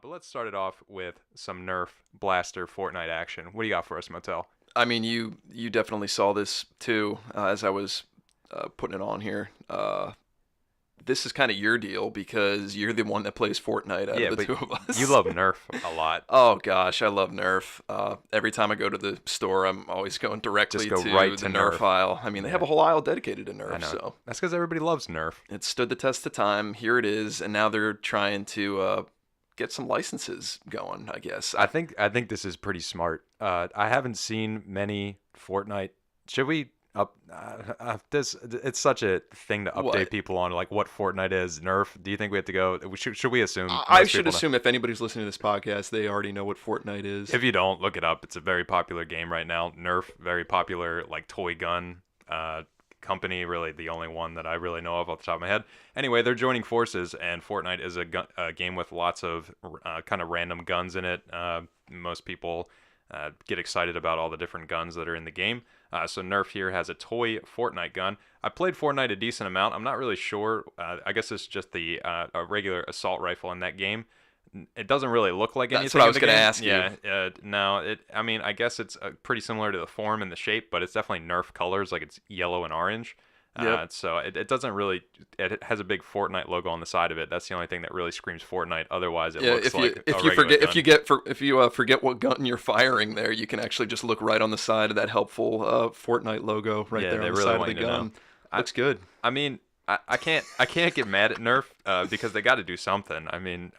But let's start it off with some Nerf Blaster Fortnite action. What do you got for us, Motel? I mean, you definitely saw this too as I was putting it on here. This is kind of your deal because you're the one that plays Fortnite out of Yeah, the but two of you us. love Nerf a lot. Oh gosh, I love Nerf. Every time I go to the store, I'm always going Just directly go to right the to Nerf Nerf. aisle. I mean, they have Yeah, a whole aisle dedicated to I Nerf, know. so That's because everybody loves Nerf. it stood the test of time. Here it is, and now they're trying to get some licenses going. I guess. I think this is pretty smart. I haven't seen many Fortnite. Should we up this? It's such a thing to update What? people on, like what Fortnite is. Nerf. Do you think we have to go? Should we assume I most should people know? assume if anybody's listening to this podcast, they already know what Fortnite is. If you don't, look it up. It's a very popular game right now. Nerf, very popular, like toy gun company. Really, the only one that I really know of off the top of my head. Anyway, they're joining forces, and Fortnite is a game with lots of kind of random guns in it. Most people get excited about all the different guns that are in the game. So Nerf here has a toy Fortnite gun. I played Fortnite a decent amount. I'm not really sure. I guess it's just the a regular assault rifle in that game. It doesn't really look like That's anything what I in was the going to game. ask you. Yeah, no. I mean, I guess it's pretty similar to the form and the shape, but it's definitely Nerf colors, like it's yellow and orange. Yep. So it doesn't really. It has a big Fortnite logo on the side of it. That's the only thing that really screams Fortnite. Otherwise, it Yeah, looks if you like a if you regular forget gun. if you forget what gun you're firing there, you can actually just look right on the side of that helpful Fortnite logo right Yeah, there they on the really side of want the you to know. gun. I, Looks good. I mean, I can't get mad at Nerf because they got to do something. I mean,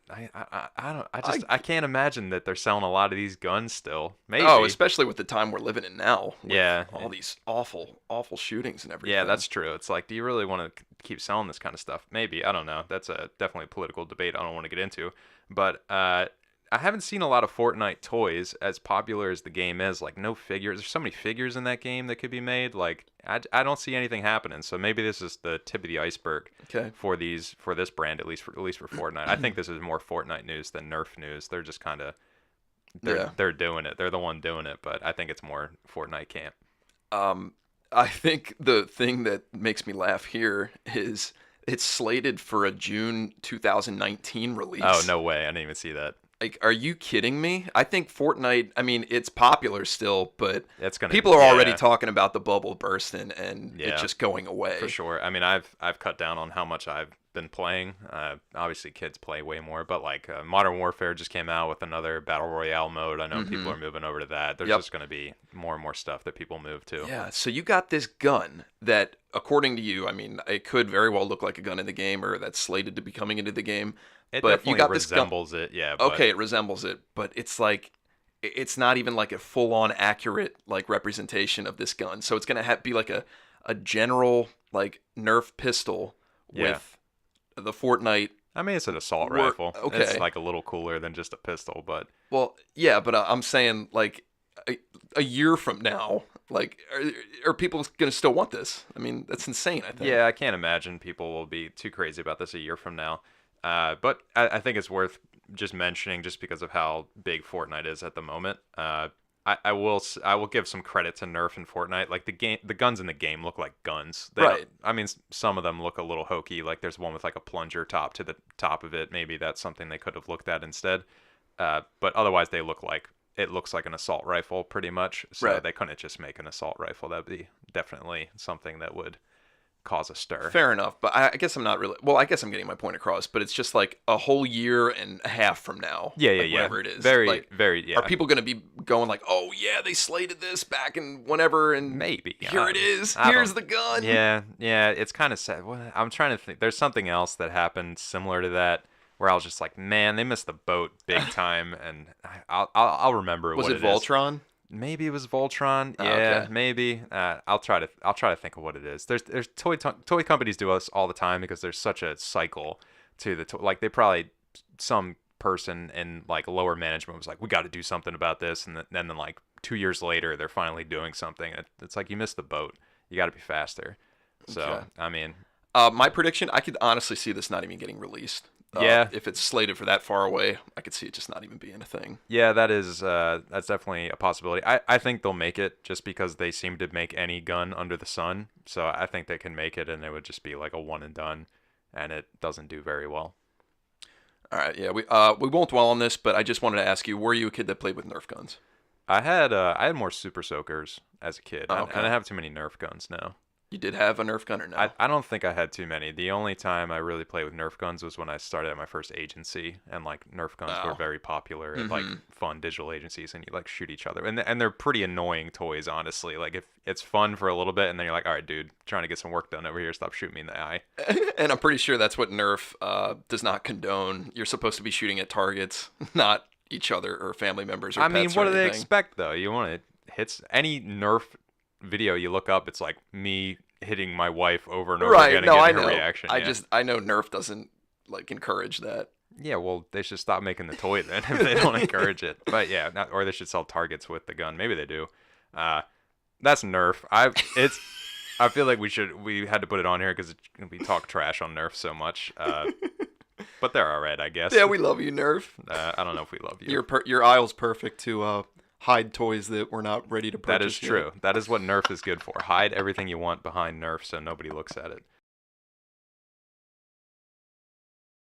I can't imagine that they're selling a lot of these guns still. Oh, Maybe. especially with the time we're living in now, with Yeah, all these awful shootings and everything. yeah, that's true. It's like, do you really want to keep selling this kind of stuff? Maybe. I don't know. That's definitely a political debate I don't want to get into. But I haven't seen a lot of Fortnite toys as popular as the game is. Like, no figures. There's so many figures in that game that could be made. Like, I don't see anything happening. So maybe this is the tip of the iceberg Okay. for this brand, at least for Fortnite. I think this is more Fortnite news than Nerf news. They're just kind of Yeah. they're doing it. They're the one doing it. But I think it's more Fortnite camp. I think the thing that makes me laugh here is it's slated for a June 2019 release. Oh, no way! I didn't even see that. Like, are you kidding me? I think Fortnite, I mean, it's popular still, but It's gonna. people are already Yeah. talking about the bubble bursting and Yeah. it just going away. For sure. I mean, I've cut down on how much I've been playing. Obviously, kids play way more, but like Modern Warfare just came out with another battle royale mode. I know people are moving over to that. There's Yep. just going to be more and more stuff that people move to. Yeah, so you got this gun that, according to you, I mean, it could very well look like a gun in the game or that's slated to be coming into the game. It But definitely you got this gun. resembles it. Yeah. But Okay, it resembles it, but it's like it's not even like a full-on accurate like representation of this gun. So it's gonna be like a general like Nerf pistol Yeah. with the Fortnite. I mean, it's an assault Wor- rifle. okay. It's like a little cooler than just a pistol, but Well, yeah, but I'm saying like a year from now, like are people gonna still want this? I mean, that's insane. I think. yeah, I can't imagine people will be too crazy about this a year from now. But I think it's worth just mentioning just because of how big Fortnite is at the moment. I will give some credit to Nerf and Fortnite. Like the guns in the game look like guns. They Right. don't- I mean, some of them look a little hokey. Like there's one with like a plunger top to the top of it. Maybe that's something they could have looked at instead. But otherwise, it looks like an assault rifle pretty much. So Right. they couldn't just make an assault rifle. That'd be definitely something that would cause a stir. Fair enough, but I guess I'm not really. Well, I guess I'm getting my point across, but it's just like a whole year and a half from now. Yeah, like, yeah. Whatever it is. Very, Like, very. Yeah. are people going to be going like, "Oh yeah, they slated this back in whenever, and Maybe. here it is. I Here's don't- the gun." Yeah. It's kind of sad. I'm trying to think. There's something else that happened similar to that where I was just like, man, they missed the boat big time, and I'll remember Was what it it is. Voltron? Maybe it was Voltron. Oh, Yeah, okay. maybe. I'll try to think of what it is. There's toy companies do us all the time because there's such a cycle to the like they probably some person in like lower management was like, we got to do something about this, and then like 2 years later they're finally doing something. It's like you missed the boat. You got to be faster. So Okay. I mean, My prediction: I could honestly see this not even getting released. Yeah. If it's slated for that far away, I could see it just not even being a thing. yeah, that's definitely a possibility. I think they'll make it just because they seem to make any gun under the sun. So I think they can make it, and it would just be like a one and done, and it doesn't do very well. All right, yeah, we won't dwell on this, but I just wanted to ask you: were you a kid that played with Nerf guns? I had more Super Soakers as a kid. Oh, I okay. didn't have too many Nerf guns. No. You did have a Nerf gun or no? I don't think I had too many. The only time I really played with Nerf guns was when I started at my first agency, and like Nerf guns were Oh. very popular at like Mm-hmm. fun digital agencies, and you like shoot each other, and they're pretty annoying toys, honestly. Like if it's fun for a little bit, and then you're like, all right, dude, trying to get some work done over here, stop shooting me in the eye. And I'm pretty sure that's what Nerf does not condone. You're supposed to be shooting at targets, not each other or family members or I mean, pets what or do they anything. expect though? You want to hit any Nerf video you look up, it's like me hitting my wife over and over Right? again and No, I getting her know. reaction. I Yeah. just I know Nerf doesn't like encourage that. Yeah, well, they should stop making the toy then if they don't encourage it. But yeah, or they should sell targets with the gun. Maybe they do. Uh, that's Nerf. I feel like we had to put it on here because we talk trash on Nerf so much. But they're alright, I guess. Yeah, we love you, Nerf. I don't know if we love you. Your aisle's perfect to hide toys that we're not ready to purchase. That is yet. true. That is what Nerf is good for. Hide everything you want behind Nerf so nobody looks at it.